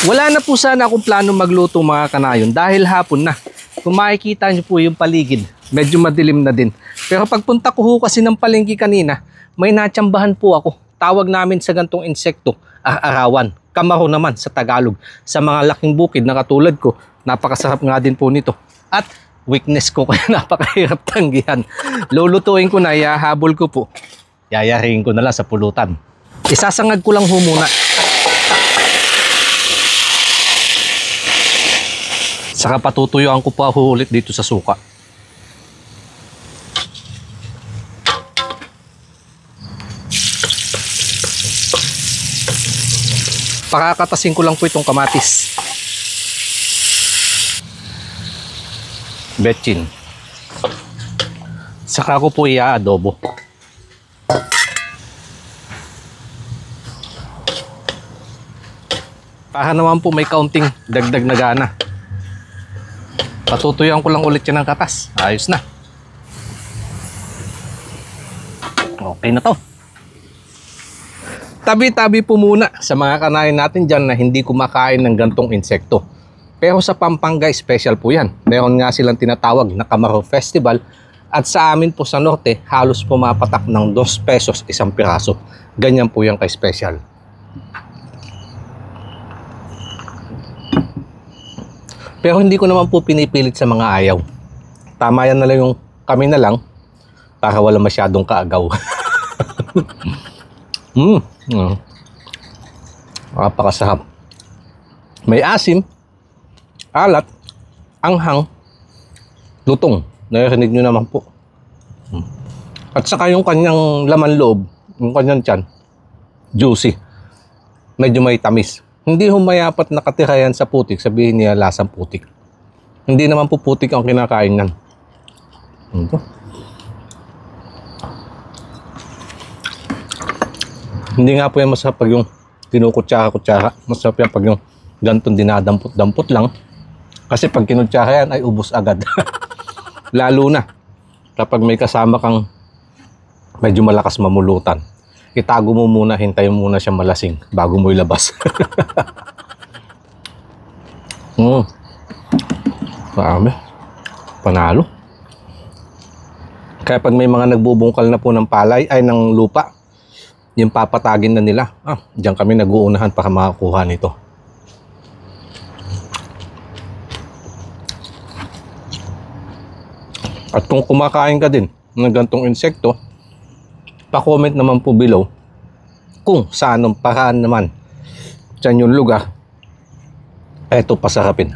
Wala na po sana akong plano magluto mga kanayon dahil hapon na. Kung makikita nyo po yung paligid, medyo madilim na din. Pero pagpunta ko ho kasi ng palengke kanina, may natsambahan po ako. Tawag namin sa gantong insekto, arawan. Kamaro naman sa Tagalog. Sa mga laking bukid na katulad ko, napakasarap nga din po nito. At weakness ko kaya napakahirap tanggihan. Lulutuin ko na, ihahabol ko po. Yayaring ko na lang sa pulutan. Isasangag ko lang ho muna. Saka patutuyuan ko pa ho ulit dito sa suka. Pakakatasin ko lang po itong kamatis. Betchin. Saka ko po i-adobo. Para naman po may kaunting dagdag na gana. Patutuyuan ko lang ulit yan ng katas. Ayos na. Okay na to. Tabi-tabi po muna sa mga kanayon natin dyan na hindi kumakain ng gantong insekto. Pero sa Pampanga, special po yan. Meron nga silang tinatawag na Kamaro Festival. At sa amin po sa norte, halos pumapatak ng 2 pesos isang piraso. Ganyan po yan ka-special. Pero hindi ko naman po pinipilit sa mga ayaw. Tama yan na lang yung kami na lang para wala masyadong kaagaw. Napakasarap. May asim, alat, anghang, lutong. Narinig nyo naman po. At saka yung kanyang laman loob, yung kanyang tiyan, juicy. Medyo may tamis. Hindi humayapat nakatira yan sa putik, sabihin niya lasang putik. Hindi naman po putik ang kinakain nan. Hindi nga po yan masarap pag yung kinukutsara-kutsara. Masarap yan pag yung gantong dinadampot-dampot lang. Kasi pag kinutsara yan ay ubos agad. Lalo na kapag may kasama kang medyo malakas mamulutan. Itago mo muna, hintayin mo muna siya malasing bago mo ilabas. Marami. Panalo. Kaya pag may mga nagbubungkal na po ng palay, ay ng lupa, yung papatagin na nila, diyan kami nag-uunahan para makakuha nito. At kung kumakain ka din ng gantong insekto, pa-comment naman po below kung sa anong paraan naman dyan yung lugar eto pasarapin.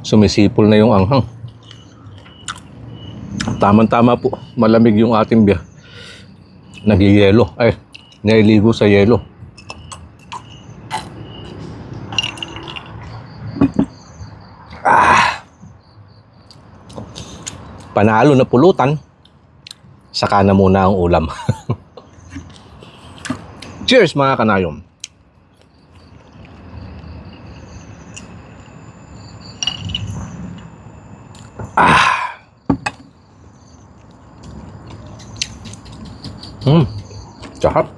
Sumisipol na yung anghang. Tama-tama po, malamig yung ating beer. Nag-yelo, nililigo sa yelo. Panalo na pulutan. Saka na muna ang ulam. Cheers mga kanayom. Sarap.